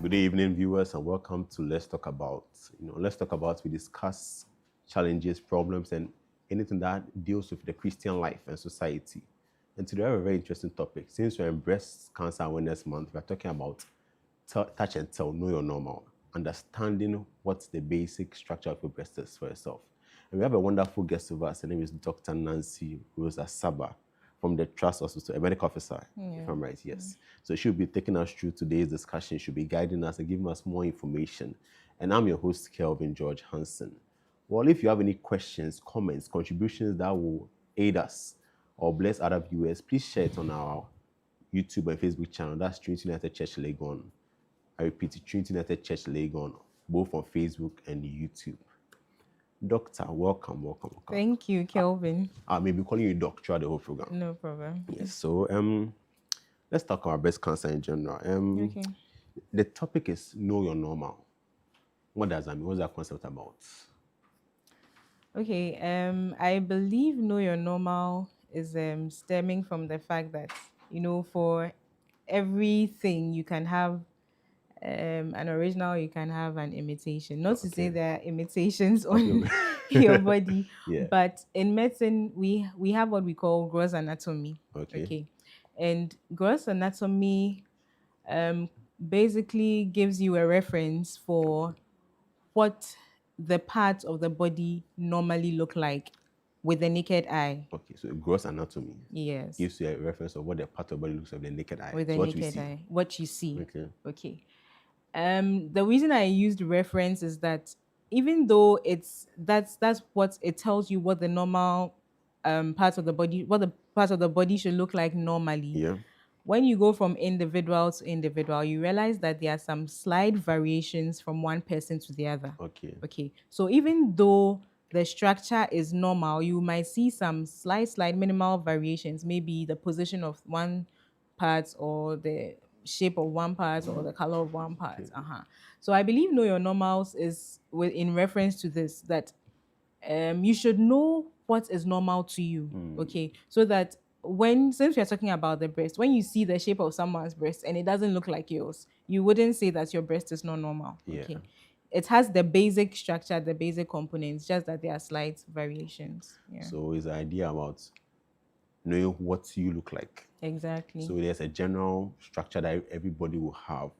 Good evening, viewers, and welcome to Let's Talk About. Let's Talk About. We discuss challenges, problems, and anything that deals with the Christian life and society. And today, we have a very interesting topic. Since we're in Breast Cancer Awareness Month, we're talking about touch and tell, know your normal, understanding what's the basic structure of your breast is for yourself. And we have a wonderful guest with us. Her name is Dr. Nancy Rosa Saba from the Trust Hospital, a medical officer, if I'm right, yes. So she'll be taking us through today's discussion. She'll be guiding us and giving us more information. And I'm your host, Kelvin George Hansen. Well, if you have any questions, comments, contributions that will aid us or bless other viewers, please share it on our YouTube and Facebook channel. That's Trinity United Church Legon. I repeat, Trinity United Church Legon, both on Facebook and YouTube. Doctor, welcome. Thank you, Kelvin. I may be calling you doctor throughout the whole program. No problem. Yes. So let's talk about breast cancer in general. Okay. The topic is know your normal. What does that mean? What's that concept about? Okay. I believe know your normal is stemming from the fact that for everything you can have an original, you can have an imitation. Not to say Okay. there are imitations on your body, Yeah. but in medicine we have what we call gross anatomy. Okay. And gross anatomy basically gives you a reference for what the parts of the body normally look like with the naked eye. Okay. So gross anatomy Yes. gives you a reference of what the part of the body looks like with the naked eye. With the So what we naked see. eye. What you see. Okay. Okay. The reason I used reference is that even though that's what it tells you what the normal parts of the body, what the parts of the body should look like normally. Yeah. When you go from individual to individual, you realize that there are some slight variations from one person to the other. Okay. So even though the structure is normal, you might see some slight minimal variations, maybe the position of one part or the shape of one part or the color of one part. So I believe know your normals is in reference to this, that you should know what is normal to you. Okay. So that since we are talking about the breast, when you see the shape of someone's breast and it doesn't look like yours, you wouldn't say that your breast is not normal. Yeah. Okay. It has the basic structure, the basic components, just that there are slight variations. Yeah. So it's the idea about knowing what you look like. Exactly. So there's a general structure that everybody will have,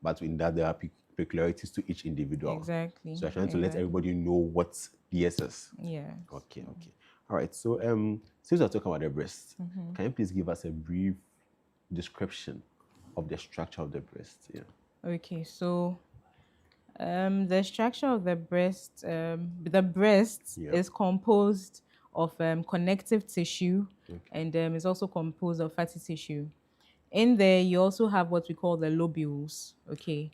but in that there are peculiarities to each individual. Exactly. So I'm trying to let everybody know what theirs is. Yeah. Okay. All right. So since we're talking about the breast, can you please give us a brief description of the structure of the breast? Yeah. Okay. So the structure of the breast, is composed of connective tissue, and is also composed of fatty tissue. In there, you also have what we call the lobules. Okay.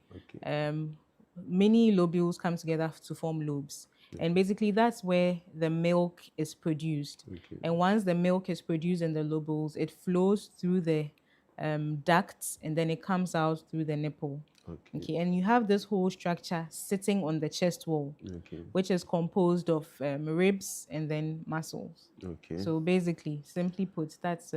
Many lobules come together to form lobes. And basically, that's where the milk is produced. And once the milk is produced in the lobules, it flows through the ducts, and then it comes out through the nipple. Okay. And you have this whole structure sitting on the chest wall, which is composed of ribs and then muscles. Okay. So basically, simply put, that's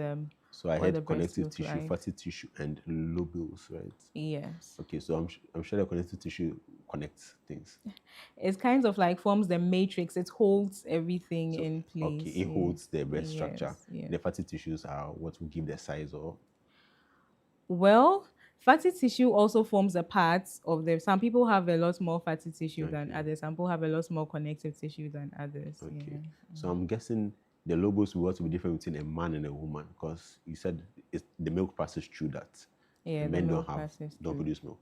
so I had connective tissue, fatty tissue, and lobules, right? Yes. Okay, so I'm sure the connective tissue connects things. It's kind of like forms the matrix. It holds everything in place. Okay, it holds the breast structure. Yeah. The fatty tissues are what will give the size, or? Well, fatty tissue also forms a part of them. Some people have a lot more fatty tissue than others. Some people have a lot more connective tissue than others. Okay. Yeah. So I'm guessing the lobules will also be different between a man and a woman, because you said the milk passes through that. Yeah, men don't produce milk.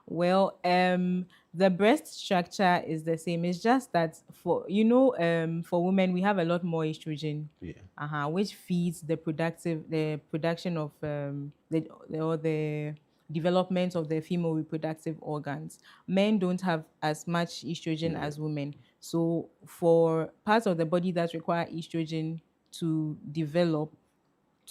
Well, the breast structure is the same. It's just that for women we have a lot more estrogen. Yeah. Which feeds the production of the development of the female reproductive organs. Men don't have as much estrogen as women. So for parts of the body that require estrogen to develop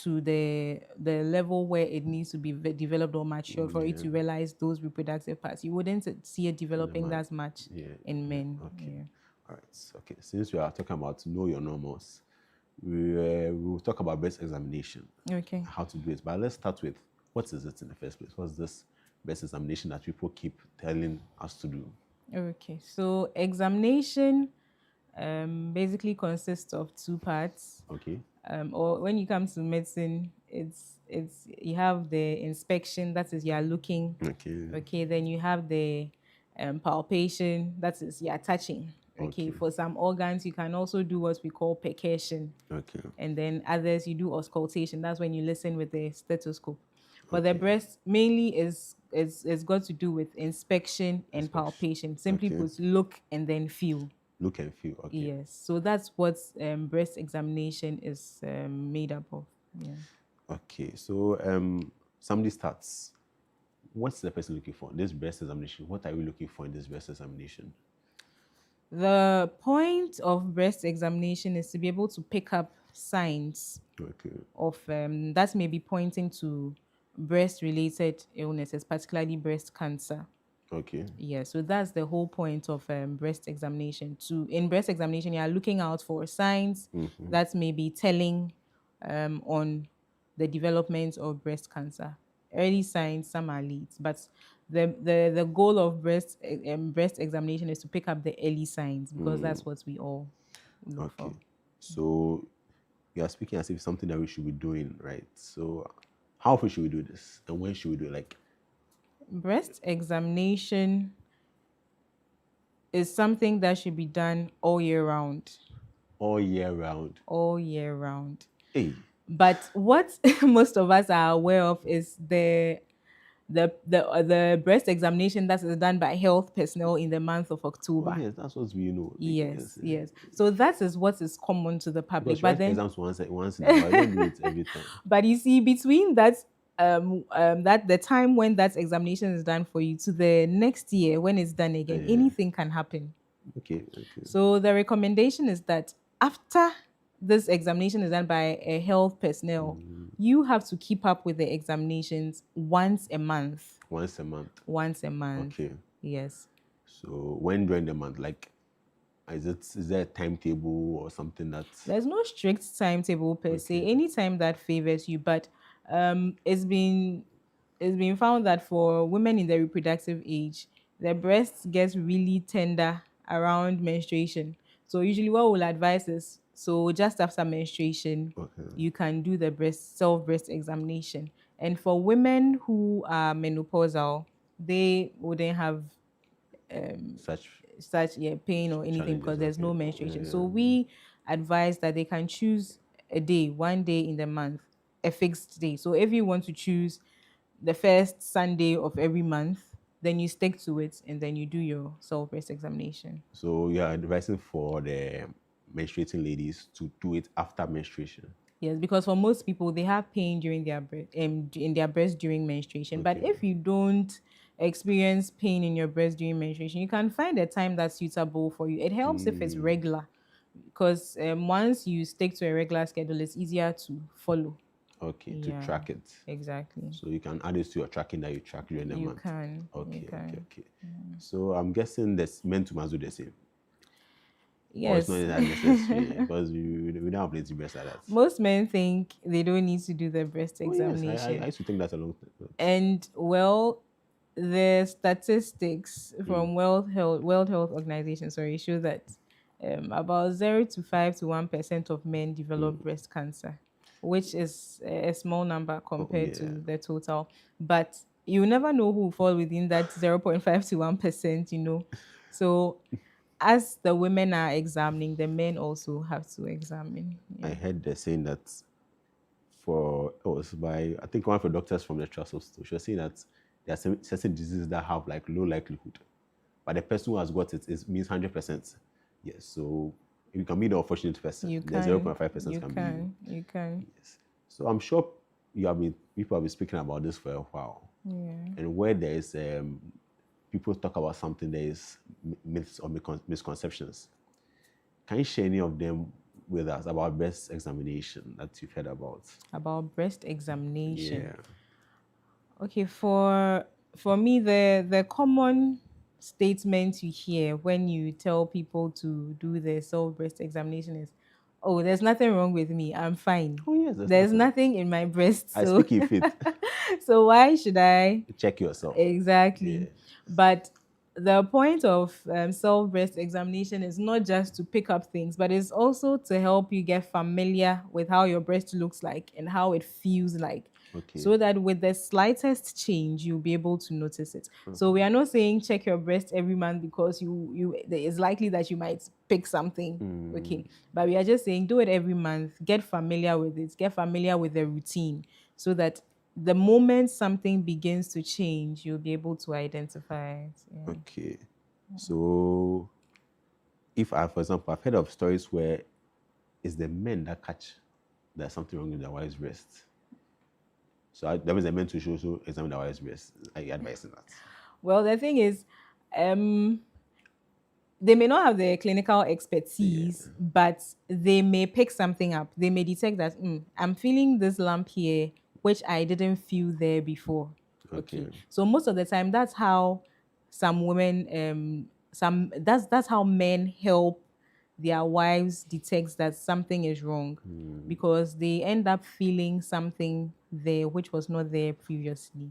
to the level where it needs to be developed or matured for it to realize those reproductive parts, you wouldn't see it developing that much in men. Okay. Yeah. All right. Okay. Since we are talking about know your normals, we will talk about breast examination. Okay. How to do it. But let's start with, what is it in the first place? What's this breast examination that people keep telling us to do? Okay, so examination basically consists of two parts. Okay. Or when you come to medicine, it's you have the inspection, that is you are looking. Okay. Okay, then you have the palpation, that is you are touching. Okay, for some organs you can also do what we call percussion. Okay. And then others you do auscultation. That's when you listen with the stethoscope. But the breast mainly is got to do with inspection and palpation. Simply put, look and then feel. Look and feel. Okay. Yes. So that's what breast examination is made up of. Yeah. Okay. So somebody starts. What's the person looking for? This breast examination. What are we looking for in this breast examination? The point of breast examination is to be able to pick up signs of that may be pointing to breast-related illnesses, particularly breast cancer. Okay. Yeah, so that's the whole point of breast examination. In breast examination, you are looking out for signs that may be telling on the development of breast cancer. Early signs, some are late, but the goal of breast examination is to pick up the early signs, because that's what we all look for. So you are speaking as if something that we should be doing, right? So how often should we do this, and when should we do it? Like, breast examination is something that should be done all year round. All year round. All year round. Hey. But what most of us are aware of is the breast examination that is done by health personnel in the month of October. Oh, yes, that's what we know. Yes. So that is what is common to the public. But then exams once in a while, I don't do it every time. But you see, between that that the time when that examination is done for you to the next year when it's done again, anything can happen. Okay. So the recommendation is that after this examination is done by a health personnel, you have to keep up with the examinations once a month. Once a month. Once a month. Okay. Yes. So when during the month, like, is there a timetable or something that? There's no strict timetable per se. Any time that favors you, but it's been found that for women in the reproductive age, their breasts get really tender around menstruation. So usually what we'll advise is, so just after menstruation, you can do the self-breast examination. And for women who are menopausal, they wouldn't have such pain or anything because there's no menstruation. So we advise that they can choose a day, one day in the month, a fixed day. So if you want to choose the first Sunday of every month, then you stick to it and then you do your self-breast examination. So you are advising for the menstruating ladies to do it after menstruation? Yes, because for most people, they have pain during their in their breast during menstruation. But if you don't experience pain in your breast during menstruation, you can find a time that's suitable for you. It helps if it's regular, because once you stick to a regular schedule, it's easier to follow. Okay, to track it. Exactly. So you can add this to your tracking that you track during the month. You can. Okay. So I'm guessing that's meant to must do the same. Yes. Or it's not that necessary because we don't have plenty breasts like that. Most men think they don't need to do the breast examination. Yes, I used to think that's a long time. And well, the statistics from World Health Organization, show that about 0 to 5 to 1% of men develop breast cancer, which is a small number compared to the total. But you never know who will fall within that 0.5 to 1%, you know. So as the women are examining, the men also have to examine. I heard they're saying that I think one of the doctors from the trust hospital, she was saying that there are certain diseases that have like low likelihood, but the person who has got it means 100%. Yes, so you can be the unfortunate person. You the can. 0.5% can be you. You can. Yes. So I'm sure people have been speaking about this for a while. Yeah. And where there is people talk about something, there is myths or misconceptions. Can you share any of them with us about breast examination that you've heard about? About breast examination? Yeah. Okay, for me, the common statement you hear when you tell people to do the self-breast examination is, oh, there's nothing wrong with me, I'm fine. Oh yes, there's nothing in my breast. I speak in faith. So why should I? Check yourself. Exactly. Yeah. But the point of self breast examination is not just to pick up things, but it's also to help you get familiar with how your breast looks like and how it feels like. Okay. So that with the slightest change, you'll be able to notice it. So we are not saying check your breast every month because it's likely that you might pick something. Okay. But we are just saying do it every month, get familiar with it, get familiar with the routine so that the moment something begins to change, you'll be able to identify it. Yeah. Okay. So, if for example, I've heard of stories where it's the men that catch there's something wrong with their wife's breast. So that means the men to show examine their wife's breast. Are you advising that? Well, the thing is, they may not have the clinical expertise, but they may pick something up. They may detect that I'm feeling this lump here, which I didn't feel there before. Okay. So most of the time, that's how some women, that's how men help their wives detect that something is wrong, because they end up feeling something there which was not there previously.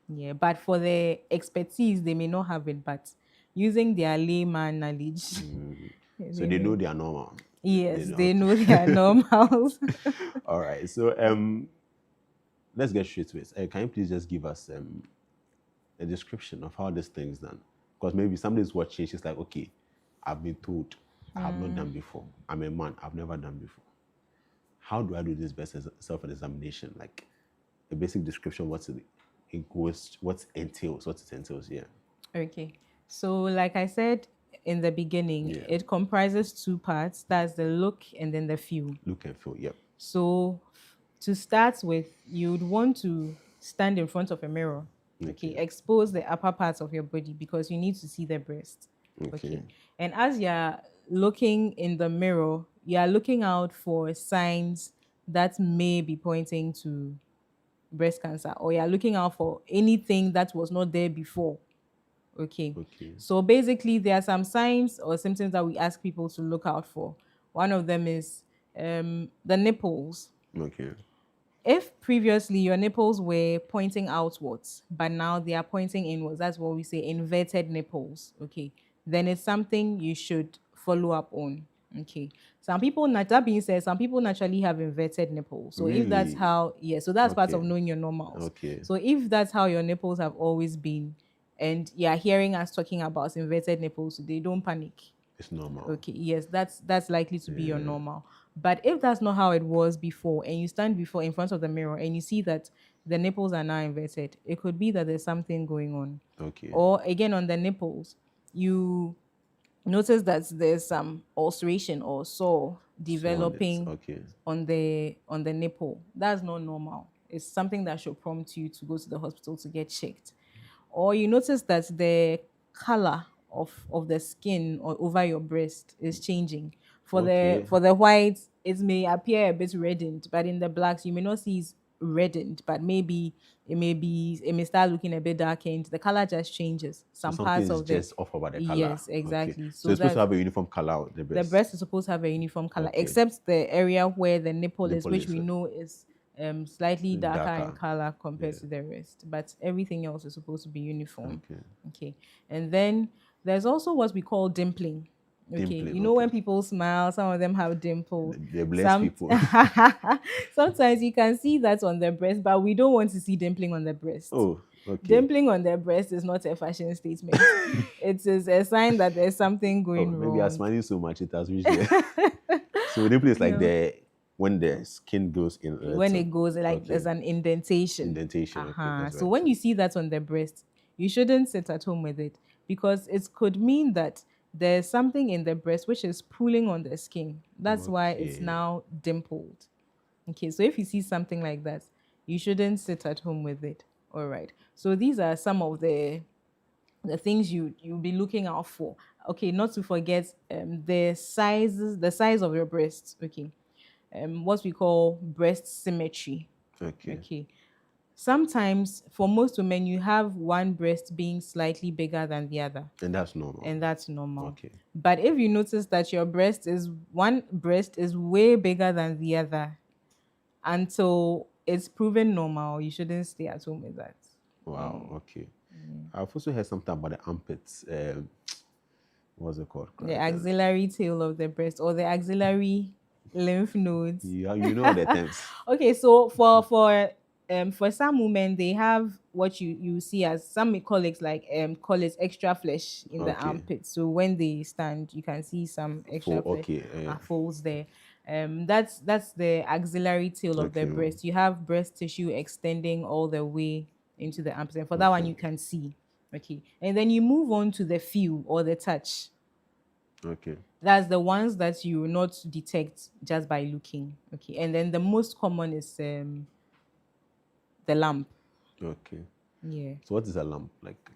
Yeah, but for the expertise, they may not have it, but using their layman knowledge. So they know they are normal. Yes, they know they are normal. All right. So let's get straight to it. Can you please just give us a description of how this thing is done? Because maybe somebody's watching, she's like, okay, I've been told, I have not done before. I'm a man, I've never done before. How do I do this best self-examination? Like a basic description, what it entails, yeah. Okay. So like I said in the beginning, it comprises two parts. That's the look and then the feel. Look and feel, yep. So to start with, you'd want to stand in front of a mirror. Okay. Expose the upper parts of your body because you need to see the breast. Okay. And as you're looking in the mirror, you're looking out for signs that may be pointing to breast cancer, or you're looking out for anything that was not there before. Okay. So basically, there are some signs or symptoms that we ask people to look out for. One of them is the nipples. Okay. If previously your nipples were pointing outwards, but now they are pointing inwards, that's what we say inverted nipples. Okay. Then it's something you should follow up on. Okay. Some people, that being said, some people naturally have inverted nipples. So if that's how, so that's part of knowing your normals. Okay. So if that's how your nipples have always been, and you're hearing us talking about inverted nipples today, don't panic. It's normal. Okay, yes, that's likely to be your normal. But if that's not how it was before, and you stand in front of the mirror and you see that the nipples are now inverted, it could be that there's something going on. Okay. Or again, on the nipples, you notice that there's some ulceration or sore developing on the nipple. That's not normal. It's something that should prompt you to go to the hospital to get checked. Or you notice that the color of the skin or over your breast is changing. For the white, it may appear a bit reddened, but in the blacks, you may not see it's reddened, but maybe it may start looking a bit darkened. The color just changes. Some parts of the just off about the color. Yes, exactly. So it's supposed to have a uniform color. The breast is supposed to have a uniform color, except the area where the nipple is, which we know is slightly darker in color compared to the rest, but everything else is supposed to be uniform. Okay. And then there's also what we call dimpling. You know, when people smile, some of them have dimples. They're blessed people. Sometimes you can see that on the breast, but we don't want to see dimpling on the breast. Oh, okay. Dimpling on the breast is not a fashion statement. It is a sign that there's something going wrong. Maybe I'm smiling so much it has reached there. So dimpling is like when the skin goes in. When it goes, like there's an indentation. So when you see that on the breast, you shouldn't sit at home with it, because it could mean that there's something in the breast which is pulling on the skin. That's why it's now dimpled. Okay, so if you see something like that, you shouldn't sit at home with it. All right. So these are some of the things you'll be looking out for. Okay, not to forget the size of your breast. Okay. What we call breast symmetry. Okay. Sometimes, for most women, you have one breast being slightly bigger than the other. And that's normal. Okay. But if you notice that one breast is way bigger than the other, until it's proven normal. You shouldn't stay at home with that. Wow. Okay. I've also heard something about the armpits. What's it called? The axillary tail of the breast, or the axillary lymph nodes. Yeah, you know the terms. Okay, so for some women, they have what you see as, some colleagues like call it extra flesh in the Okay. armpit. So when they stand, you can see some extra flesh folds there. That's the axillary tail of the breast. You have breast tissue extending all the way into the armpit, and for that one you can see. Okay, and then you move on to the feel or the touch. Okay. That's the ones that you will not detect just by looking. Okay, and then the most common is the lump. Okay. Yeah. So what is a lump like?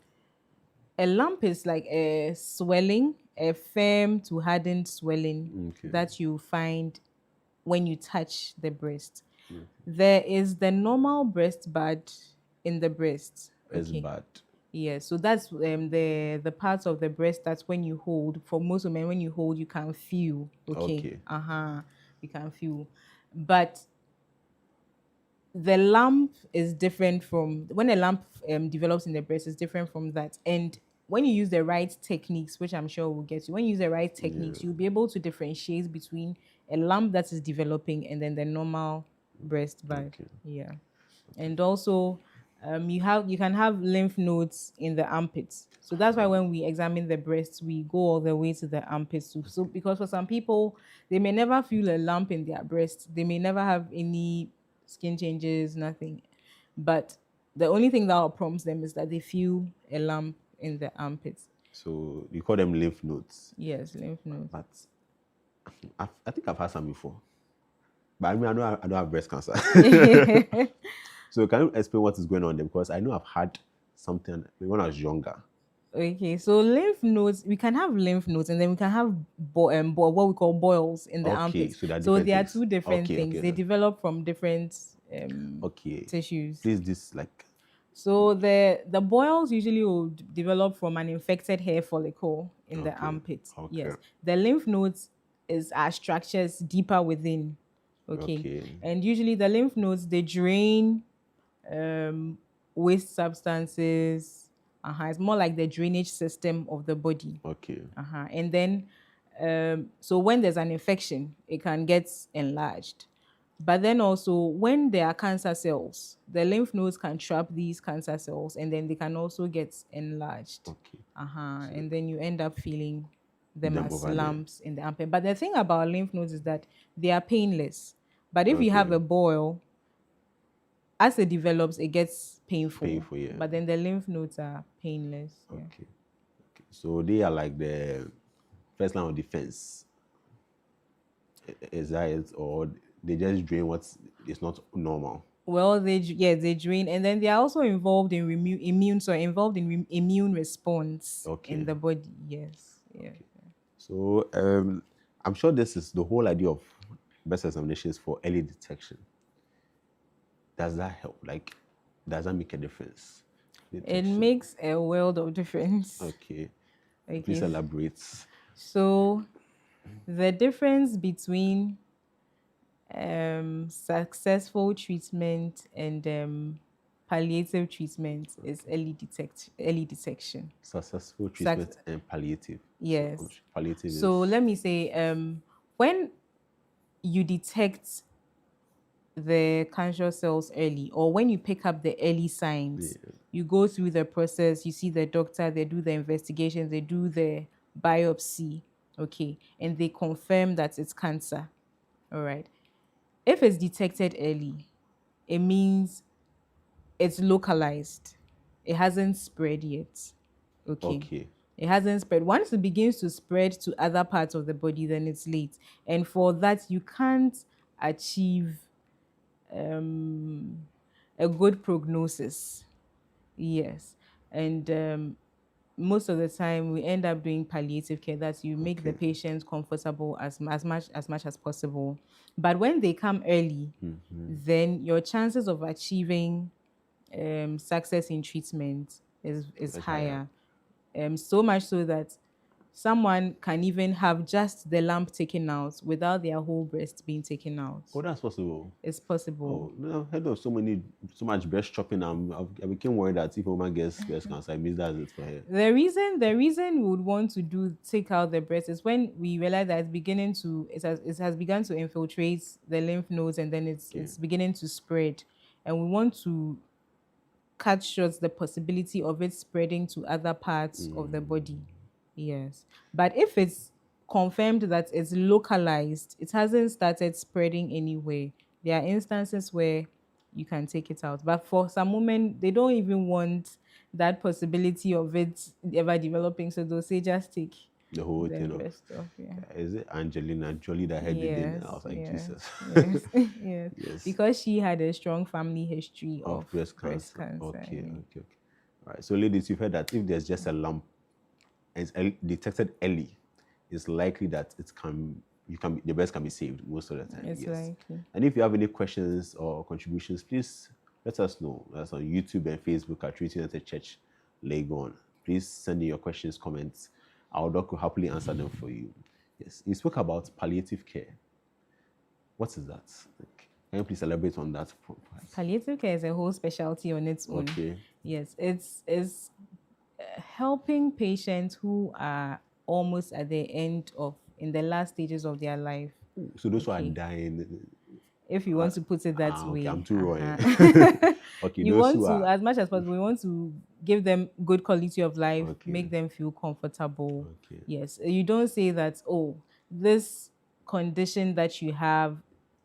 A lump is like a swelling, a firm to hardened swelling that you find when you touch the breast. There is the normal breast bud in the breast. It's bad. Yeah, so that's the parts of the breast that's when you hold. For most women, when you hold, you can feel. Okay. You can feel. But the lump is different from when a lump develops in the breast is different from that. And when you use the right techniques, which I'm sure we'll get to, when you use the right techniques, you'll be able to differentiate between a lump that is developing and then the normal breast bud. Yeah. And also you can have lymph nodes in the armpits. So that's why when we examine the breasts, we go all the way to the armpits too. So because for some people, they may never feel a lump in their breast. They may never have any skin changes, nothing. But the only thing that will prompt them is that they feel a lump in the armpits. So you call them lymph nodes? Yes, lymph nodes. But I think I've had some before. But I mean, I don't have breast cancer. So can you explain what is going on there? Because I know I've had something when I was younger. Okay, so lymph nodes, we can have lymph nodes, and then we can have what we call boils in the armpits. So they are two different things. They develop from different tissues. Please, this like. So the boils usually will develop from an infected hair follicle in the armpit. Yes, the lymph nodes are structures deeper within. Okay, and usually the lymph nodes, they drain waste substances. It's more like the drainage system of the body. Okay. And then, so when there's an infection, it can get enlarged. But then also, when there are cancer cells, the lymph nodes can trap these cancer cells, and then they can also get enlarged. Okay. And then you end up feeling them as lumps in the armpit. But the thing about lymph nodes is that they are painless. But if you have a boil, as it develops, it gets painful. But then the lymph nodes are painless. Okay. So they are like the first line of defense. Is that it? Or they just drain what is not normal? Well, they drain, and then they are also involved in immune response in the body. Yes. Yeah. Okay. So I'm sure this is the whole idea of breast examinations for early detection. Does that help? Like, does that make a difference? It makes a world of difference. Okay. Please elaborate. So, the difference between successful treatment and palliative treatment is early detection. Successful treatment and palliative. Yes. So, palliative. So let me say, when you detect the cancer cells early, or when you pick up the early signs, you go through the process, you see the doctor, they do the investigations, they do the biopsy, and they confirm that it's cancer. All right. If it's detected early, it means it's localized. It hasn't spread yet. Okay. It hasn't spread. Once it begins to spread to other parts of the body, then it's late. And for that, you can't achieve a good prognosis. Yes. And most of the time we end up doing palliative care, that you make the patients comfortable as much as possible. But when they come early, then your chances of achieving success in treatment is higher. So much so that someone can even have just the lump taken out without their whole breast being taken out. Oh, that's possible. It's possible. Oh, no, I've heard of so much breast chopping. I became worried that if a woman gets breast cancer, it means that's it for her. The reason we would want to take out the breast is when we realize that it has begun to infiltrate the lymph nodes, and then it's beginning to spread, and we want to cut short the possibility of it spreading to other parts of the body. Yes. But if it's confirmed that it's localized, it hasn't started spreading anywhere, there are instances where you can take it out. But for some women, they don't even want that possibility of it ever developing. So they'll say, just take The whole the thing of rest off. Yeah. is it Angelina Jolie that had it in? I was like, yes, Jesus. yes, yes. Yes. Because she had a strong family history of breast cancer. Okay, yeah. okay. All right. So, ladies, you've heard that if there's just a lump and it's detected early, it's likely that the breast can be saved most of the time. It's likely. And if you have any questions or contributions, please let us know. That's on YouTube and Facebook at Trinity United Church, Legon. Please send in your questions, comments. Our doc will happily answer them for you. Yes. You spoke about palliative care. What is that? Can you please elaborate on that? Palliative care is a whole specialty on its own. Okay. Yes, it's helping patients who are almost at the end in the last stages of their life. So those who are dying. If you want to put it that way. Okay, I'm too raw. Okay, you want to, as much as possible, we want to give them good quality of life, make them feel comfortable. Okay. Yes, you don't say that, oh, this condition that you have,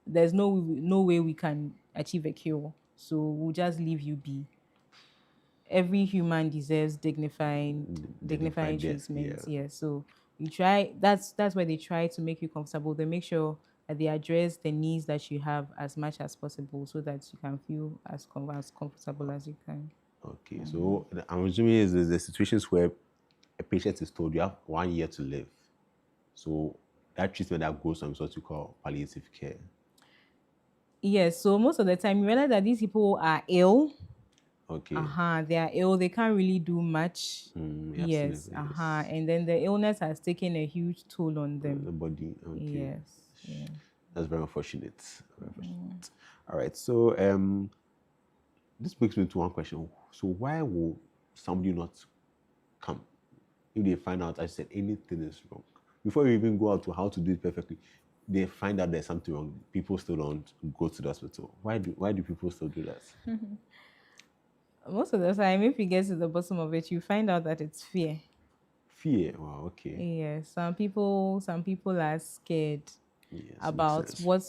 there's no way we can achieve a cure, so we'll just leave you be. Every human deserves dignified treatment. Yeah. So you try. That's where they try to make you comfortable. They make sure that they address the needs that you have as much as possible, so that you can feel as comfortable as you can. Okay. So I'm assuming there's the situations where a patient is told you have 1 year to live. So that treatment that goes on is what you call palliative care. Yes. So most of the time, you realize that these people are ill. Okay. They are ill. They can't really do much. Yes. And then the illness has taken a huge toll on them. The body. Okay. Yes. Yeah. That's very unfortunate. All right. So this brings me to one question. So why will somebody not come if they find out, I said, anything is wrong? Before you even go out to how to do it perfectly, they find out there's something wrong. People still don't go to the hospital. Why do people still do that? Most of the time, if you get to the bottom of it, you find out that it's fear. Fear. Wow. Okay. Yes. Some people are scared about what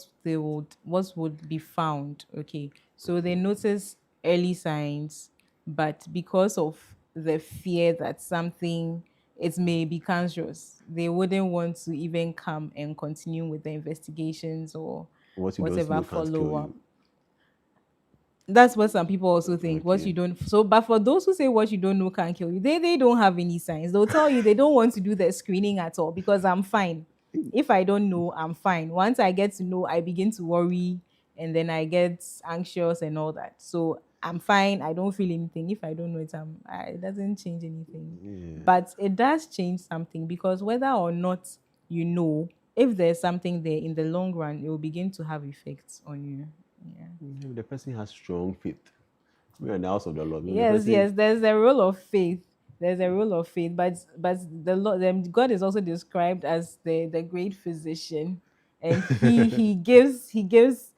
would be found. Okay. So they notice early signs, but because of the fear that it may be cancerous, they wouldn't want to even come and continue with the investigations or whatever follow-up. That's what some people also think. Okay. What you don't. So, but for those who say what you don't know can kill you, they don't have any signs. They'll tell you they don't want to do the screening at all because I'm fine. If I don't know, I'm fine. Once I get to know, I begin to worry, and then I get anxious and all that. So I'm fine. I don't feel anything. If I don't know it, it doesn't change anything. Yeah. But it does change something, because whether or not you know, if there's something there, in the long run, it will begin to have effects on you. Yeah. The person has strong faith. We are in the house of the Lord. Yes. There's a role of faith. But the Lord, God is also described as the great physician, and he gives his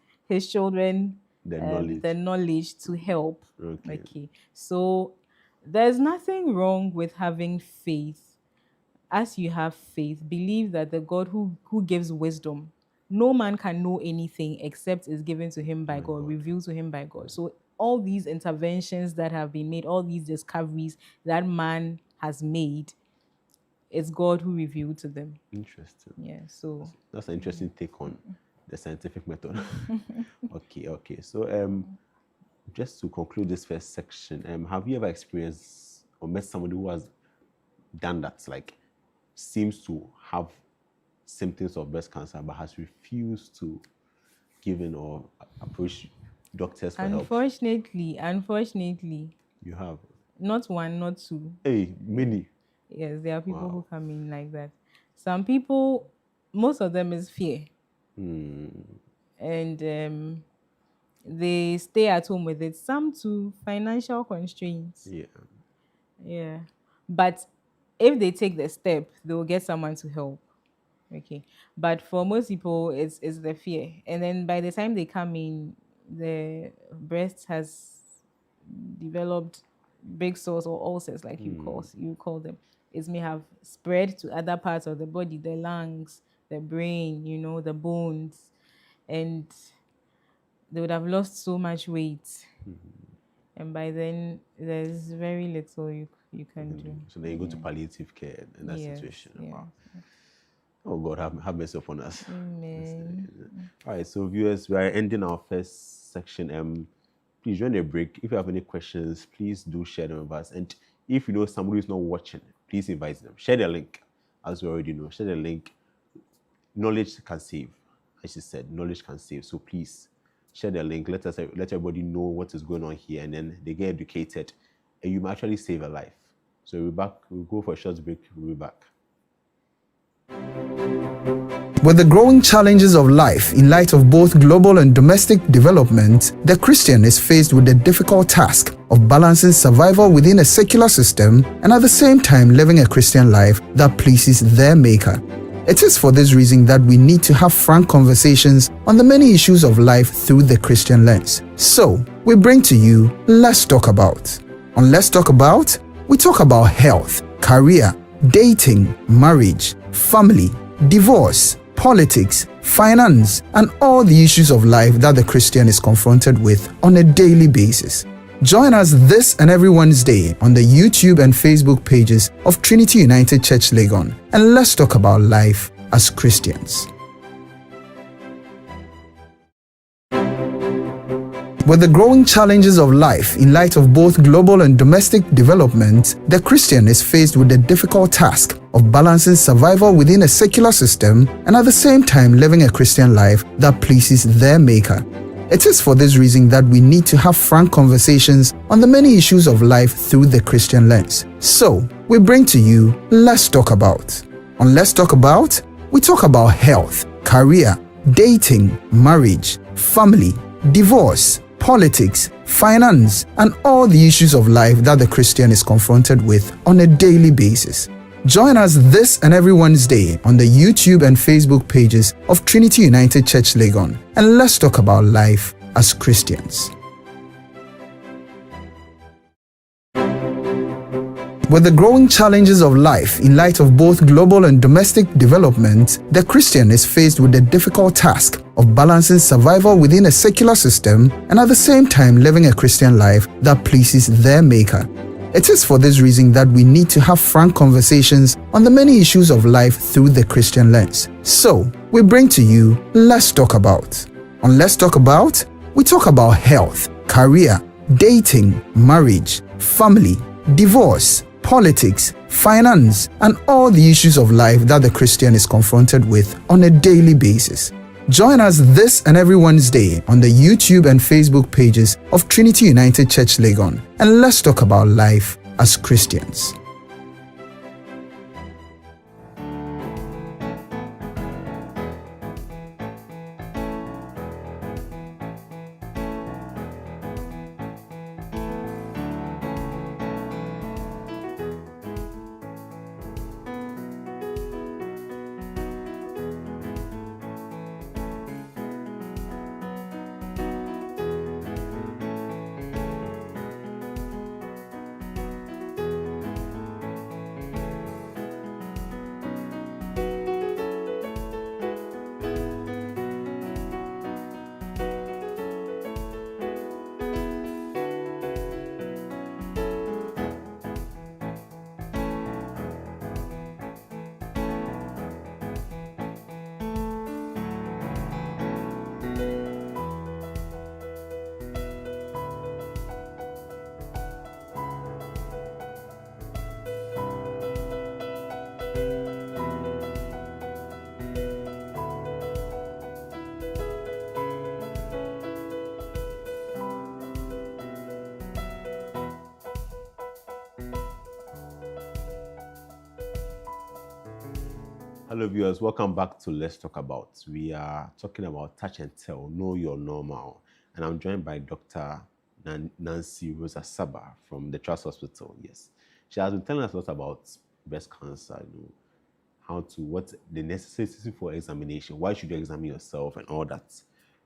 children the knowledge to help. Okay. So there's nothing wrong with having faith. As you have faith, believe that the God who gives wisdom, no man can know anything except is given to him by God, revealed to him by God. So all these interventions that have been made, all these discoveries that man has made, it's God who revealed to them. Interesting. Yeah. So that's an interesting take on the scientific method. Okay. So just to conclude this first section, have you ever experienced or met somebody who has done that, like seems to have symptoms of breast cancer but has refused to give in or approach doctors for help? Unfortunately. You have? Not one, not two. Hey, many. Yes, there are people who Wow. come in like that. Some people, most of them is fear, and they stay at home with it. Some to financial constraints. Yeah. Yeah, but if they take the step, they will get someone to help. Okay, but for most people, it's the fear, and then by the time they come in, the breast has developed big sores or ulcers, like you call them. It may have spread to other parts of the body, the lungs, the brain, the bones, and they would have lost so much weight, and by then there's very little you can do. So then you go to Yeah. palliative care in that Yes. situation. Yes. Wow. Oh God, have mercy upon us. Amen. All right, so viewers, we are ending our first section. Please join the break. If you have any questions, please do share them with us. And if you know somebody who's not watching, please invite them. Share the link, as we already know. Share the link. Knowledge can save, as she said. Knowledge can save. So please share the link. Let everybody know what is going on here, and then they get educated, and you might actually save a life. So we'll be back. We'll go for a short break. We'll be back. With the growing challenges of life in light of both global and domestic development, the Christian is faced with the difficult task of balancing survival within a secular system and at the same time living a Christian life that pleases their Maker. It is for this reason that we need to have frank conversations on the many issues of life through the Christian lens. So, we bring to you Let's Talk About. On Let's Talk About, we talk about health, career, dating, marriage, family, divorce, politics, finance, and all the issues of life that the Christian is confronted with on a daily basis. Join us this and every Wednesday on the YouTube and Facebook pages of Trinity United Church Legon, and let's talk about life as Christians. With the growing challenges of life in light of both global and domestic development, the Christian is faced with the difficult task of balancing survival within a secular system and at the same time living a Christian life that pleases their Maker. It is for this reason that we need to have frank conversations on the many issues of life through the Christian lens. So, we bring to you Let's Talk About. On Let's Talk About, we talk about health, career, dating, marriage, family, divorce, politics, finance, and all the issues of life that the Christian is confronted with on a daily basis. Join us this and every Wednesday on the YouTube and Facebook pages of Trinity United Church Legon, and let's talk about life as Christians. With the growing challenges of life in light of both global and domestic development, the Christian is faced with the difficult task of balancing survival within a secular system and at the same time living a Christian life that pleases their Maker. It is for this reason that we need to have frank conversations on the many issues of life through the Christian lens. So, we bring to you Let's Talk About. On Let's Talk About, we talk about health, career, dating, marriage, family, divorce, politics, finance, and all the issues of life that the Christian is confronted with on a daily basis. Join us this and every Wednesday on the YouTube and Facebook pages of Trinity United Church Legon, and let's talk about life as Christians. Hello viewers, welcome back to Let's Talk About. We are talking about touch and tell, know your normal. And I'm joined by Dr. Nancy Rosa Saba from the Trust Hospital. Yes. She has been telling us a lot about breast cancer, what the necessity for examination, why should you examine yourself and all that.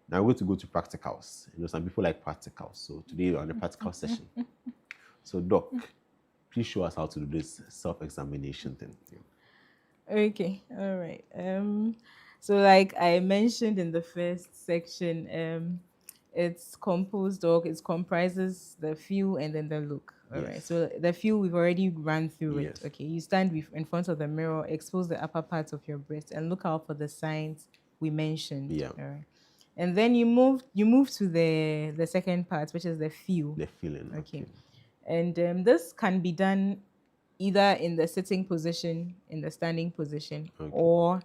Now we're going to go to practicals. Some people like practicals. So today we're on the practical session. So Doc, please show us how to do this self-examination thing. Okay, all right. So like I mentioned in the first section, it comprises the feel and then the look. All right. Yes. So the feel we've already run through Yes. it. Okay. You stand in front of the mirror, expose the upper part of your breast, and look out for the signs we mentioned. Yeah. All right. And then you move to the second part, which is the feel. The feeling. Okay. And this can be done either in the sitting position, in the standing position, Okay. or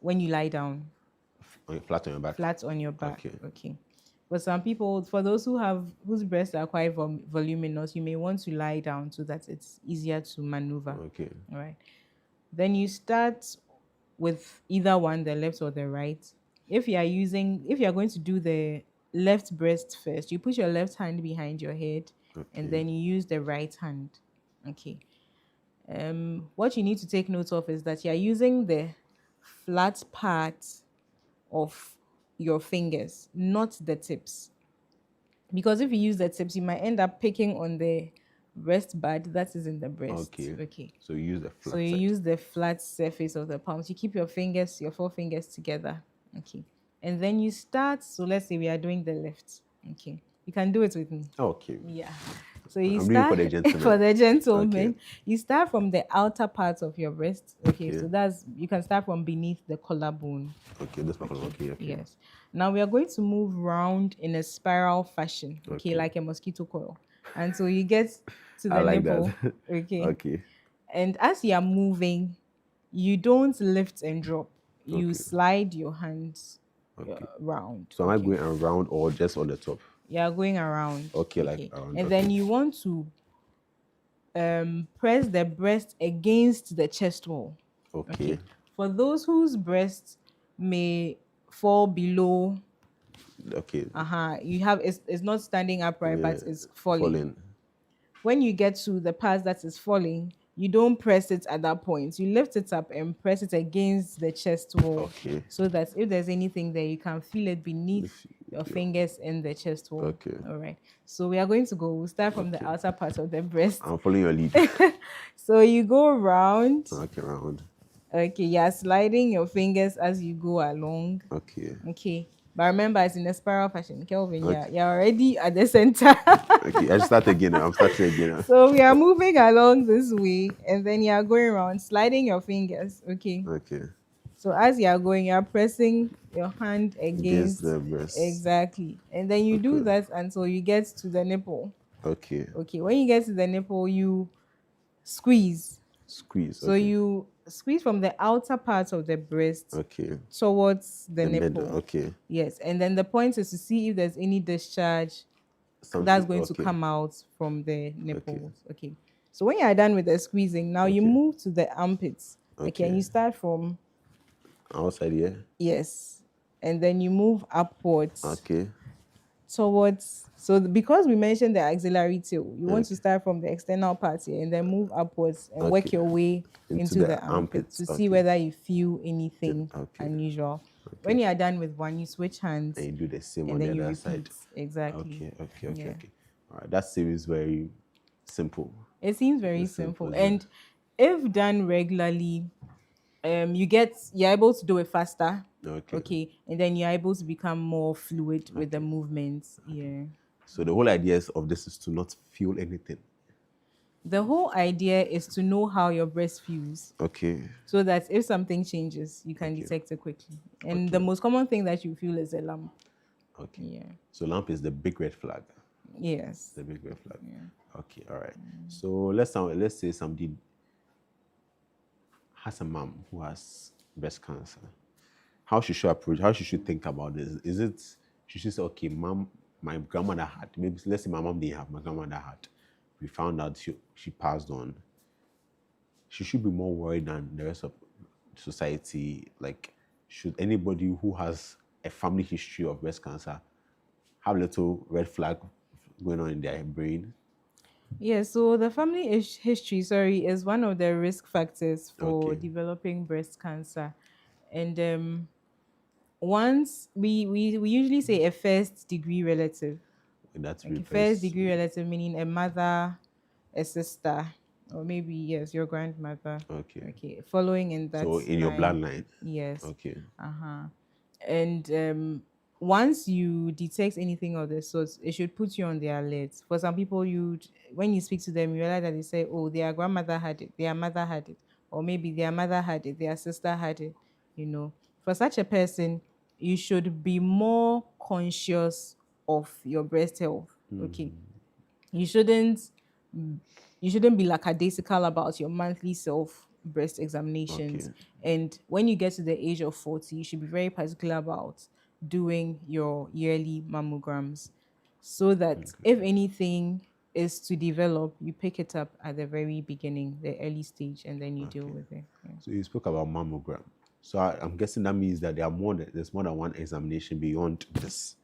when you lie down. Flat on your back. Flat on your back. Okay. Okay. But some people, for those whose breasts are quite voluminous, you may want to lie down so that it's easier to maneuver. Okay. All right. Then you start with either one, the left or the right. If you are going to do the left breast first, you put your left hand behind your head, and then you use the right hand. Okay. What you need to take note of is that you are using the flat part of your fingers, not the tips. Because if you use the tips, you might end up picking on the breast bud that is in the breast. Okay. So you use the flat. So you use the flat surface of the palms. You keep your 4 fingers together. Okay. And then you start. So let's say we are doing the left. Okay. You can do it with me. Okay. Yeah. So you I'm start for the gentleman. for the gentleman. Okay. You start from the outer part of your breast. Okay. So you can start from beneath the collarbone. Okay, this part. Okay. Yes. Now we are going to move round in a spiral fashion. Okay, like a mosquito coil. And so you get to the nipple. That. Okay. Okay. And as you are moving, you don't lift and drop. You slide your hands round. So am I going around or just on the top? You are going around. Okay, like around. And then you want to press the breast against the chest wall. Okay. For those whose breasts may fall below. Okay. You have it's not standing upright, but it's falling. When you get to the part that is falling, you don't press it at that point. You lift it up and press it against the chest wall. Okay. So that if there's anything there, you can feel it beneath your fingers in the chest wall. Okay. All right. So we are going to go. We'll start from the outer part of the breast. I'm following your lead. So you go round. Okay, round. Okay, you're sliding your fingers as you go along. Okay. But remember, it's in a spiral fashion. Kelvin, you're already at the center. Okay, I start again. I'm starting again. So we are moving along this way, and then you are going around, sliding your fingers. Okay. So as you are going, you are pressing your hand against the breast. Exactly. And then you do that until you get to the nipple. Okay. When you get to the nipple, you squeeze. So you squeeze from the outer part of the breast towards the nipple. Middle. Yes. And then the point is to see if there's any discharge that's going to come out from the nipples. Okay. So when you are done with the squeezing, now you move to the armpits. Okay. And you start from outside here. Yes. And then you move upwards. Okay. Towards. So because we mentioned the axillary tail, you want to start from the external part here and then move upwards and work your way into the armpits to see whether you feel anything unusual. When you are done with one, you switch hands. And you do the same and on then the you other repeat. side. Exactly. Okay. All right. That seems very simple. It seems very simple. And if done regularly, you're able to do it faster. Okay. And then you're able to become more fluid with the movements. Yeah. So the whole idea of this is to not feel anything. The whole idea is to know how your breast feels. Okay. So that if something changes, you can detect it quickly. And the most common thing that you feel is a lump. Okay. Yeah. So lump is the big red flag. Yes. The big red flag. Yeah. Okay. All right. So let's say somebody has a mom who has breast cancer. How should she approach? How should she think about this? Is it should she say, okay, mom, my grandmother had, maybe let's say my mom didn't have, my grandmother had. We found out she passed on. Should she be more worried than the rest of society, like, should anybody who has a family history of breast cancer have a little red flag going on in their brain? Yeah, so the family history, sorry, is one of the risk factors for Okay. developing breast cancer. And once we usually say a first degree relative, That like a first refers. degree relative meaning a mother, a sister, or maybe yes, your grandmother. Okay. Okay, following in that So in your line. bloodline. Yes. Okay. Uh-huh. And once you detect anything of the sort, it should put you on the alert. For some people, when you speak to them, you realize that they say, oh, their grandmother had it, their mother had it, or maybe their mother had it, their sister had it. For such a person, you should be more conscious of your breast health. Okay, you shouldn't you shouldn't be lackadaisical about your monthly self breast examinations. Okay. And when you get to the age of 40, you should be very particular about doing your yearly mammograms so that if anything is to develop, you pick it up at the very beginning, the early stage, and then you deal Okay. with it. Yeah. So you spoke about mammogram. So I'm guessing that means that there's more than one examination beyond this.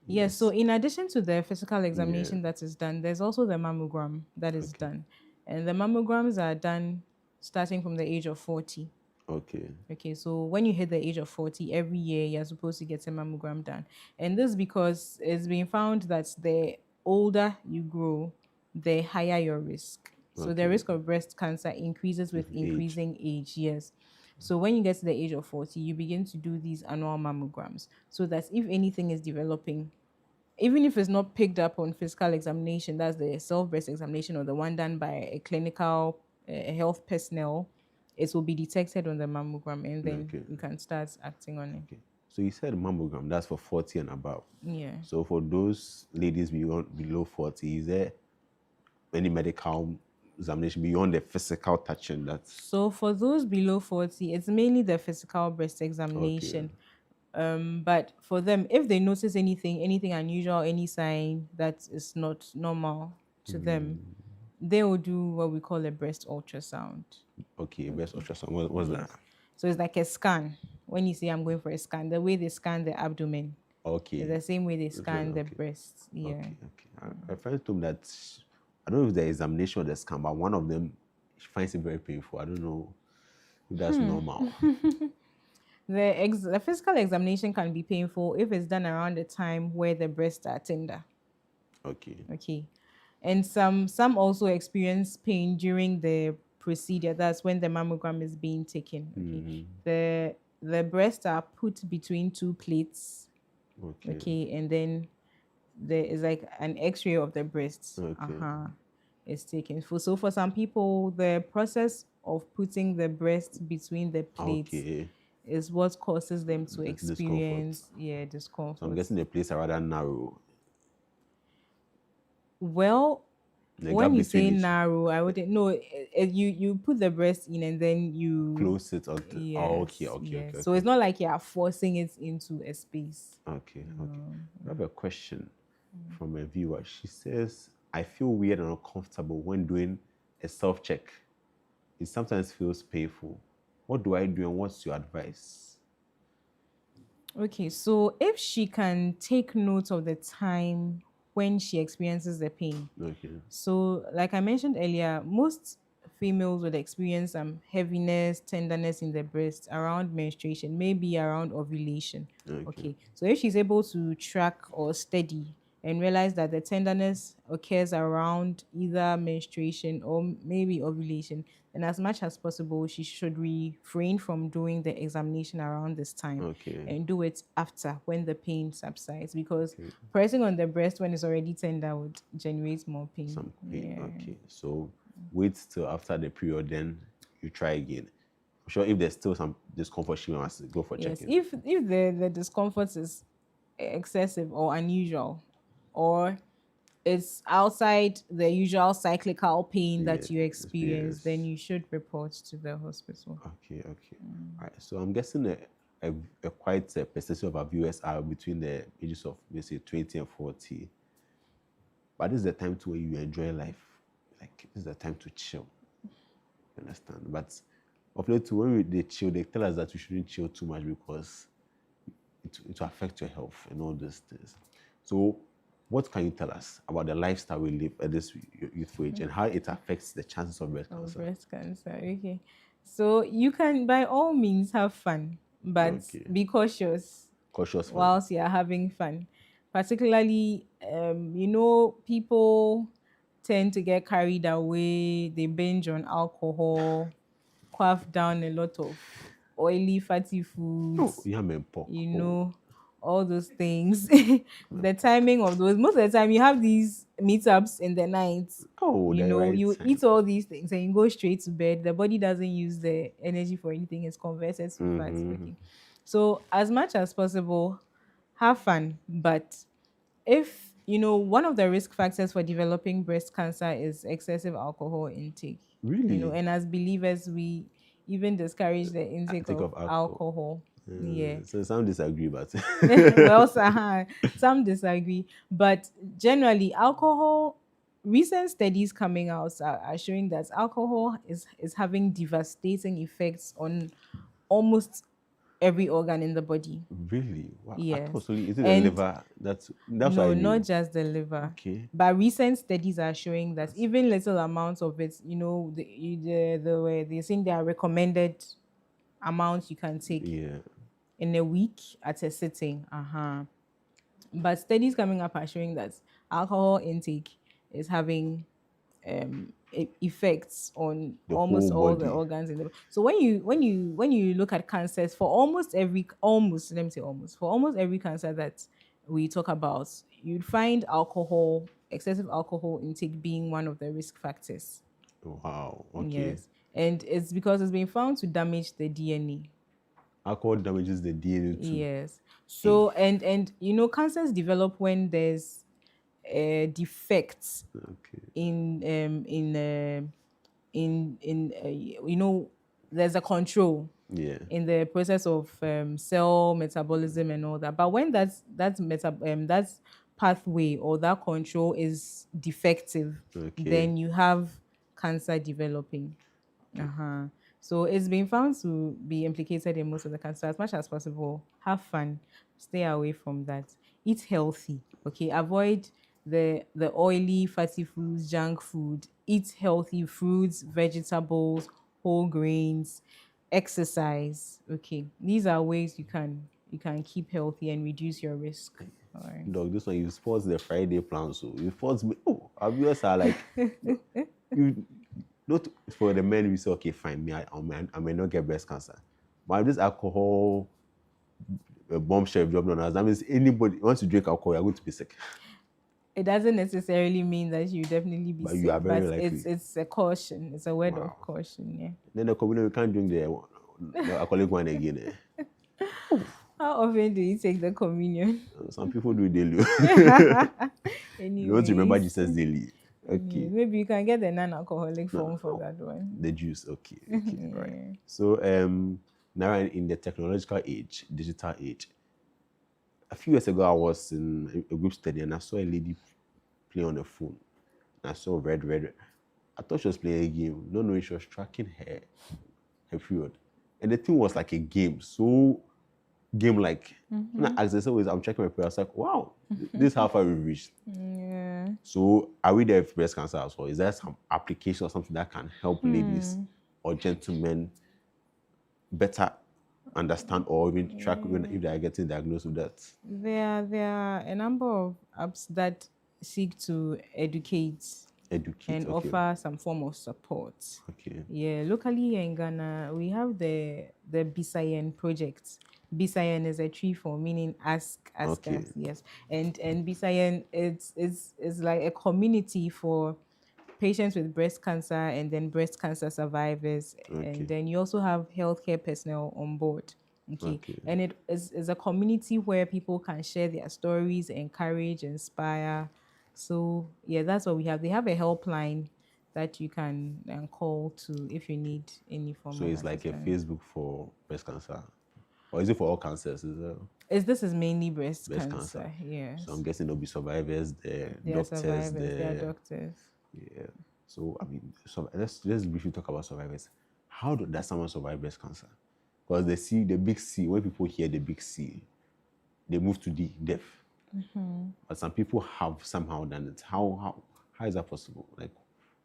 Yes, so in addition to the physical Yeah. examination that is done, there's also the mammogram that is done. And the mammograms are done starting from the age of 40. Okay. Okay, so when you hit the age of 40, every year you're supposed to get a mammogram done. And this because it's been found that the older you grow, the higher your risk. So the Okay. risk of breast cancer increases with increasing age, yes. So when you get to the age of 40, you begin to do these annual mammograms so that if anything is developing, even if it's not picked up on physical examination, that's the self-breast examination or the one done by a clinical health personnel, it will be detected on the mammogram and then you can start acting on it. Okay. So you said mammogram, that's for 40 and above. Yeah. So for those ladies below 40, is there any medical examination beyond the physical touching? So for those below 40, it's mainly the physical breast examination. But for them, if they notice anything unusual, any sign that is not normal to them, they will do what we call a breast ultrasound. Okay, breast ultrasound. What's that? So it's like a scan. When you say I'm going for a scan, the way they scan the abdomen Okay. is the same way they scan the breast. Yeah. Okay. A friend told me that, I don't know if the examination or the scan, but one of them, she finds it very painful. I don't know if that's normal. The physical examination can be painful if it's done around the time where the breasts are tender. Okay. And some also experience pain during the procedure. That's when the mammogram is being taken. Okay. The breasts are put between two plates. Okay. And then there is like an X-ray of the breasts. It's taken. So for some people, the process of putting the breast between the plates is what causes them to experience discomfort. So I'm guessing the plates are rather narrow. Well, when you say narrow, I wouldn't know. You put the breast in and then you close it. Okay. So it's not like you are forcing it into a space. Okay. I have a question from a viewer. She says, I feel weird and uncomfortable when doing a self-check. It sometimes feels painful. What do I do and what's your advice? Okay, so if she can take note of the time when she experiences the pain. Okay. So like I mentioned earlier, most females would experience some heaviness, tenderness in the breast around menstruation, maybe around ovulation. Okay. So if she's able to track or study and realize that the tenderness occurs around either menstruation or maybe ovulation, then as much as possible, she should refrain from doing the examination around this time and do it after when the pain subsides, because pressing on the breast when it's already tender would generate more pain. Some pain. Okay. So wait till after the period, then you try again. I'm sure if there's still some discomfort, she must go for checking. If the discomfort is excessive or unusual, or it's outside the usual cyclical pain that you experience, then you should report to the hospital. Okay. All right. So I'm guessing a quite a percentage of our viewers are between the ages of, let's say, 20 and 40. But this is the time to where you enjoy life. Like, this is the time to chill. You understand? But of late, when they chill, they tell us that we shouldn't chill too much because it will affect your health and all these things. So, what can you tell us about the lifestyle we live at this youthful age and how it affects the chances of breast cancer? Breast cancer, okay. So you can, by all means, have fun, but be cautious. Cautious fun. Whilst you're having fun. Particularly, people tend to get carried away. They binge on alcohol, quaff down a lot of oily, fatty foods. All those things. The timing of those. Most of the time, you have these meetups in the night. You eat all these things and you go straight to bed. The body doesn't use the energy for anything. It's converted to fat. Okay. So as much as possible, have fun. But if, one of the risk factors for developing breast cancer is excessive alcohol intake. Really? And as believers, we even discourage the intake of alcohol. Yeah. So some disagree, but some disagree. But generally, recent studies coming out are showing that alcohol is having devastating effects on almost every organ in the body. Really? Wow. Yes. So is it the liver? That's no, not just the liver. Okay. But recent studies are showing that even little amounts of it, the way they think there are recommended amounts you can take in a week at a sitting. But studies coming up are showing that alcohol intake is having effects on almost all the organs in the body. So when you look at cancers, for almost every cancer that we talk about, you'd find excessive alcohol intake being one of the risk factors. Wow. Okay. Yes. And it's because it's been found to damage the DNA. Alcohol damages the DNA too. Yes. So and cancers develop when there's defects in there's a control in the process of cell metabolism and all that. But when that's pathway or that control is defective, then you have cancer developing. So it's been found to be implicated in most of the cancer. As much as possible, have fun, stay away from that. Eat healthy, okay? Avoid the oily, fatty foods, junk food. Eat healthy fruits, vegetables, whole grains. Exercise, okay? These are ways you can keep healthy and reduce your risk. All right. Dog, this one you sports the Friday plan, so you sports me. Oh, obvious are like you. Not for the men, we say, okay, fine, I may not get breast cancer. But this alcohol bombshell job on us, that means anybody, once you drink alcohol, you're going to be sick. It doesn't necessarily mean that you definitely be sick, you are very likely. It's a caution. It's a word of caution, yeah. Then the community can't drink the alcoholic wine again. How often do you take the communion? Some people do daily. You want to remember Jesus daily. Okay. Maybe you can get the non-alcoholic form for that one. The juice, okay. Right. So now in the technological age, digital age, a few years ago I was in a group study and I saw a lady play on the phone. I saw red. I thought she was playing a game. No, she was tracking her period. And the thing was like a game. So game-like. As I said, I'm checking my period. I was like, wow, this is how far we've reached. Yeah. So are we there for breast cancer as well? Is there some application or something that can help ladies or gentlemen better understand or even track if they are getting diagnosed with that? There are a number of apps that seek to educate and offer some form of support. Okay. Yeah, locally here in Ghana, we have the Bisayen project. Bisayen is a tree for meaning ask us, yes. And Bisayen it's like a community for patients with breast cancer and then breast cancer survivors. And then you also have healthcare personnel on board. Okay. And it is a community where people can share their stories, encourage, inspire. So yeah, that's what we have. They have a helpline that you can call to if you need any form of assistance. So it's like a Facebook for breast cancer? Or is it for all cancers? This is mainly breast cancer. Yes. So I'm guessing there'll be survivors there, doctors there. There are doctors. Yeah. So I mean, let's briefly talk about survivors. how does someone survive breast cancer? Because they see the big C, when people hear the big C, they move to D, death. But some people have somehow done it. How is that possible? Like,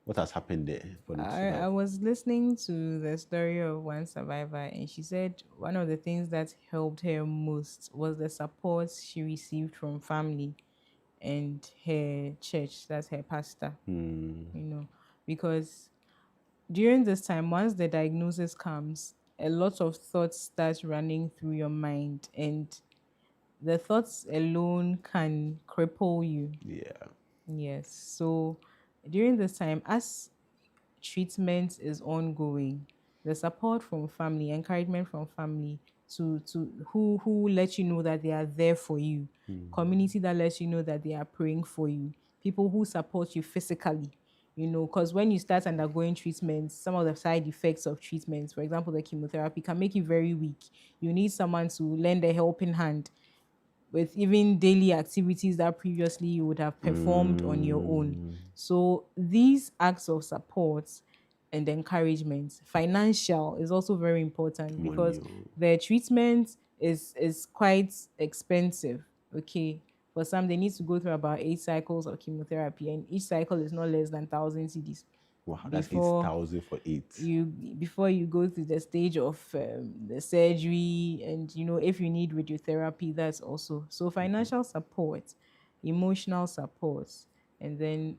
what has happened there? For them to survive? I was listening to the story of one survivor, and she said one of the things that helped her most was the support she received from family and her church, that's her pastor. You know, because during this time, once the diagnosis comes, a lot of thoughts start running through your mind, and the thoughts alone can cripple you. Yeah. Yes. So during this time, as treatment is ongoing, the support from family, encouragement from family to who let you know that they are there for you, community that lets you know that they are praying for you, people who support you physically. You know, because when you start undergoing treatments, some of the side effects of treatments, for example, the chemotherapy, can make you very weak. You need someone to lend a helping hand with even daily activities that previously you would have performed on your own. So these acts of support and encouragement, financial is also very important, because the treatment is quite expensive. Okay. For some, they need to go through about 8 cycles of chemotherapy, and each cycle is not less than 1,000 cedis. Wow, that's Before 8,000 for 8. before you go through the stage of the surgery, and you know, if you need radiotherapy, that's also. So financial support, emotional support, and then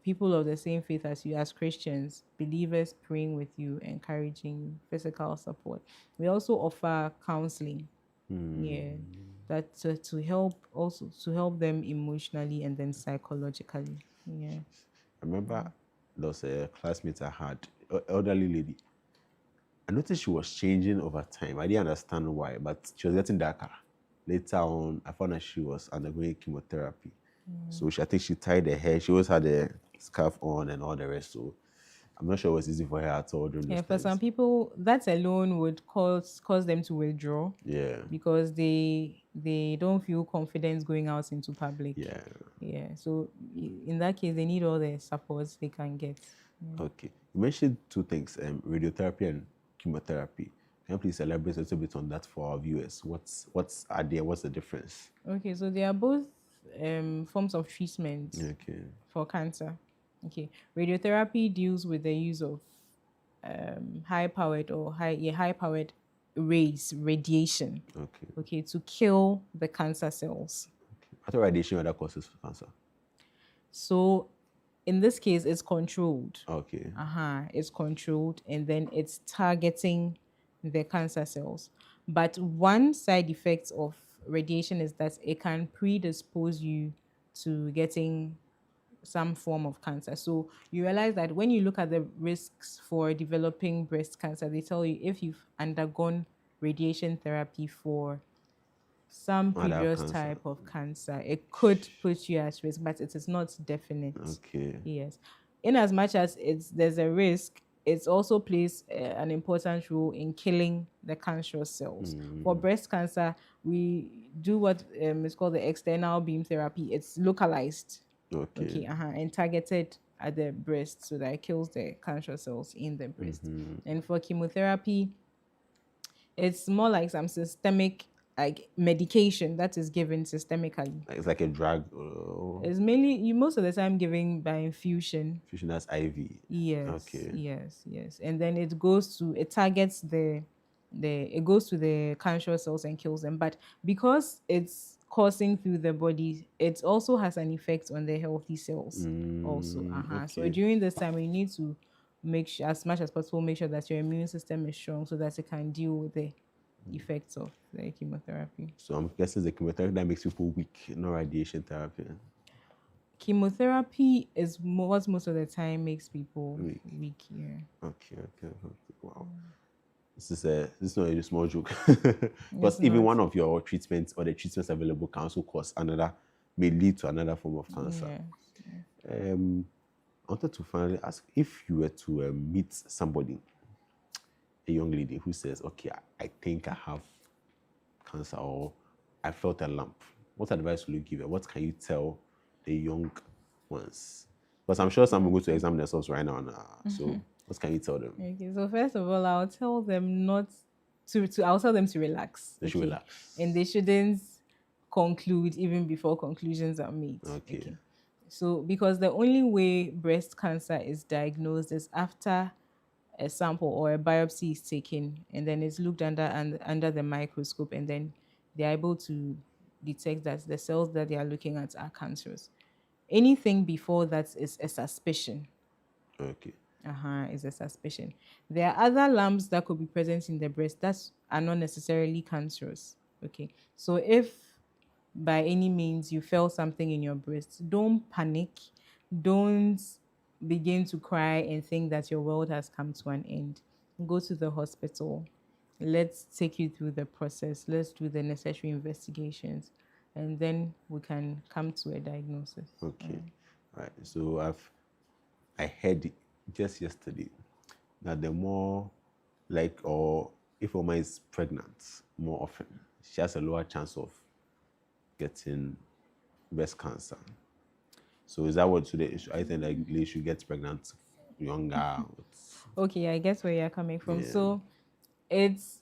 people of the same faith as you, as Christians, believers praying with you, encouraging you, physical support. We also offer counseling. Yeah, that to help them emotionally and then psychologically. Yeah. I remember there was a classmate I had, elderly lady. I noticed she was changing over time. I didn't understand why, but she was getting darker. Later on, I found that she was undergoing chemotherapy. So I think she tied her hair. She always had a scarf on and all the rest. So I'm not sure it was easy for her at all during Yeah, those for times. some people, that alone would cause them to withdraw. Yeah. Because they don't feel confident going out into public. Yeah. Yeah. So in that case, they need all the supports they can get. Okay. You mentioned 2 things, radiotherapy and chemotherapy. Can you please elaborate a little bit on that for our viewers? What's the difference? Okay, so they are both forms of treatment for cancer. Okay. Radiotherapy deals with the use of high-powered rays, radiation. Okay, to kill the cancer cells. What radiation are the causes for cancer? So in this case, it's controlled. Okay. It's controlled, and then it's targeting the cancer cells. But one side effect of radiation is that it can predispose you to getting some form of cancer. So you realize that when you look at the risks for developing breast cancer, they tell you if you've undergone radiation therapy for some previous type of cancer, it could put you at risk, but it is not definite. Okay. Yes. In as much as there's a risk, it also plays an important role in killing the cancerous cells. For breast cancer, we do what is called the external beam therapy. It's localized. Okay. And targeted at the breast, so that it kills the cancerous cells in the breast. And for chemotherapy, it's more like some systemic medication that is given systemically. It's like a drug? It's mainly, most of the time given by infusion. Infusion, that's IV? Yes. Okay. Yes. And then it targets it goes to the cancerous cells and kills them. But because it's coursing through the body, it also has an effect on the healthy cells also. So during this time, you need to make sure, as much as possible, make sure that your immune system is strong so that it can deal with the effects of the chemotherapy. So I'm guessing the chemotherapy that makes people weak, not radiation therapy. Chemotherapy is what most of the time makes people weak. Yeah. Okay. Wow. This is not a small joke. Because even one of your treatments or the treatments available can also may lead to another form of cancer. Yeah. I wanted to finally ask, if you were to meet somebody, a young lady who says, okay, I think I have cancer, or I felt a lump, what advice will you give her? What can you tell the young ones? Because I'm sure some will go to examine themselves right now. So What can you tell them? Okay, so first of all, I'll tell them not I'll tell them to relax. They should relax. And they shouldn't conclude even before conclusions are made. Okay. So, because the only way breast cancer is diagnosed is after a sample or a biopsy is taken, and then it's looked under the microscope, and then they're able to detect that the cells that they are looking at are cancerous. Anything before that is a suspicion. Okay. Is a suspicion. There are other lumps that could be present in the breast that are not necessarily cancerous. Okay. So if by any means you felt something in your breast, don't panic. Don't begin to cry and think that your world has come to an end. Go to the hospital. Let's take you through the process. Let's do the necessary investigations, and then we can come to a diagnosis. Okay. Right. So I heard just yesterday that the more or if a woman is pregnant more often, she has a lower chance of getting breast cancer. So is that what today? I think like they should get pregnant younger. Okay, I guess where you're coming from. Yeah. So it's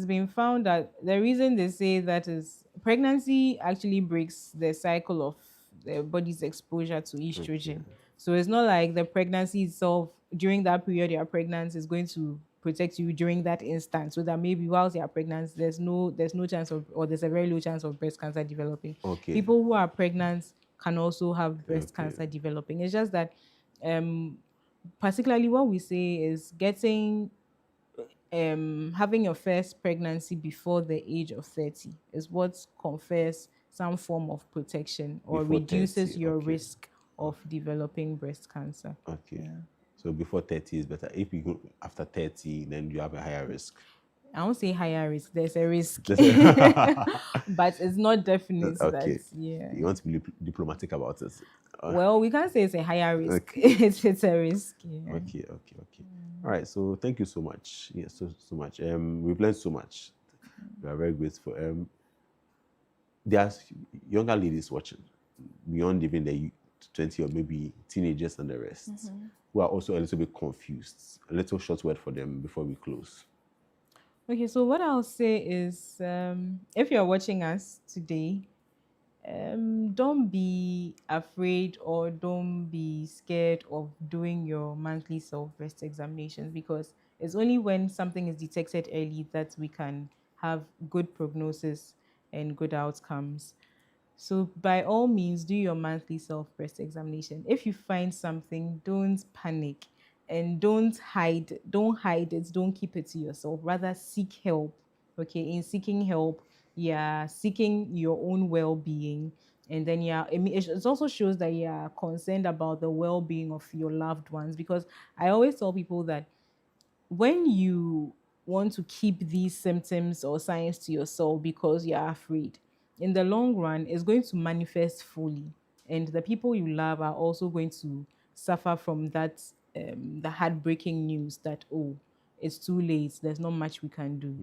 been found that the reason they say that is pregnancy actually breaks the cycle of the body's exposure to estrogen. Okay. So it's not like the pregnancy itself during that period you're pregnant is going to protect you during that instant, so that maybe whilst you're pregnant there's no chance of, or there's a very low chance of breast cancer developing. Okay. People who are pregnant can also have breast cancer developing. It's just that particularly what we say is having your first pregnancy before the age of 30 is what confers some form of protection or before reduces 30, your risk of developing breast cancer. Okay. Yeah. So before 30 is better. If you go after 30, then you have a higher risk. I won't say higher risk. There's a risk. But it's not definite. Okay. That, yeah. You want to be diplomatic about it? Well, we can't say it's a higher risk. Okay. It's a risk. Yeah. Okay. All right. So thank you so much. Yes, so much. We've learned so much. We are very grateful. There's younger ladies watching, beyond even the 20 or maybe teenagers and the rest, who are also a little bit confused. A little short word for them before we close. Okay, so what I'll say is, if you're watching us today, don't be afraid or don't be scared of doing your monthly self-breast examinations, because it's only when something is detected early that we can have good prognosis and good outcomes. So by all means, do your monthly self-breast examination. If you find something, don't panic and don't hide it. Don't keep it to yourself. Rather seek help. Okay, in seeking help, you're seeking your own well-being. And then it also shows that you're concerned about the well-being of your loved ones. Because I always tell people that when you want to keep these symptoms or signs to yourself because you're afraid, in the long run, it's going to manifest fully. And the people you love are also going to suffer from that, the heartbreaking news that, oh, it's too late, there's not much we can do.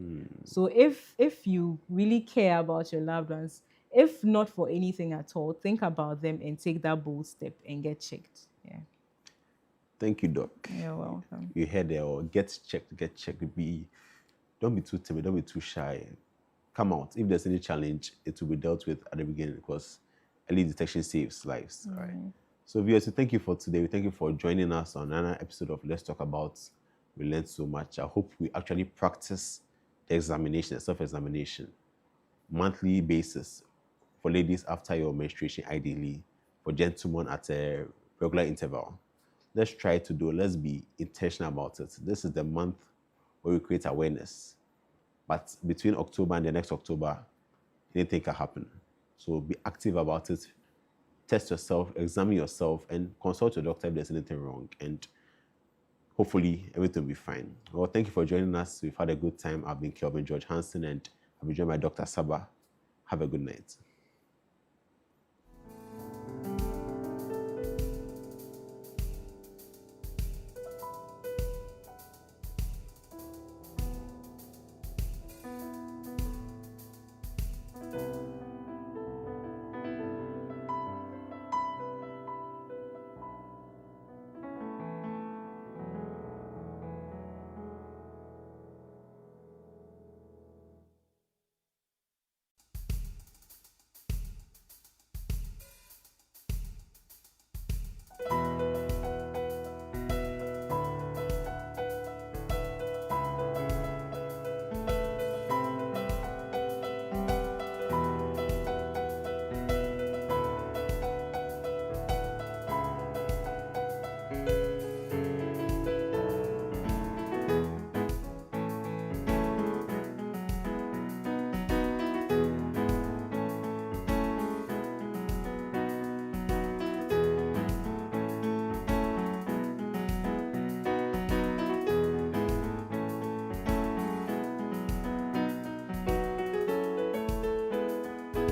So if you really care about your loved ones, if not for anything at all, think about them and take that bold step and get checked. Yeah. Thank you, Doc. You're welcome. You heard there, or get checked. Don't be too timid, don't be too shy. Come out. If there's any challenge, it will be dealt with at the beginning, because early detection saves lives. All right. So viewers, thank you for today. We thank you for joining us on another episode of Let's Talk About. We learned so much. I hope we actually practice the examination, the self-examination, monthly basis for ladies after your menstruation, ideally, for gentlemen at a regular interval. Let's try to do. Let's be intentional about it. This is the month where we create awareness. But between October and the next October, anything can happen. So be active about it. Test yourself, examine yourself, and consult your doctor if there's anything wrong. And hopefully everything will be fine. Well, thank you for joining us. We've had a good time. I've been Kelvin George Hansen, and I've been joined by Dr. Saba. Have a good night.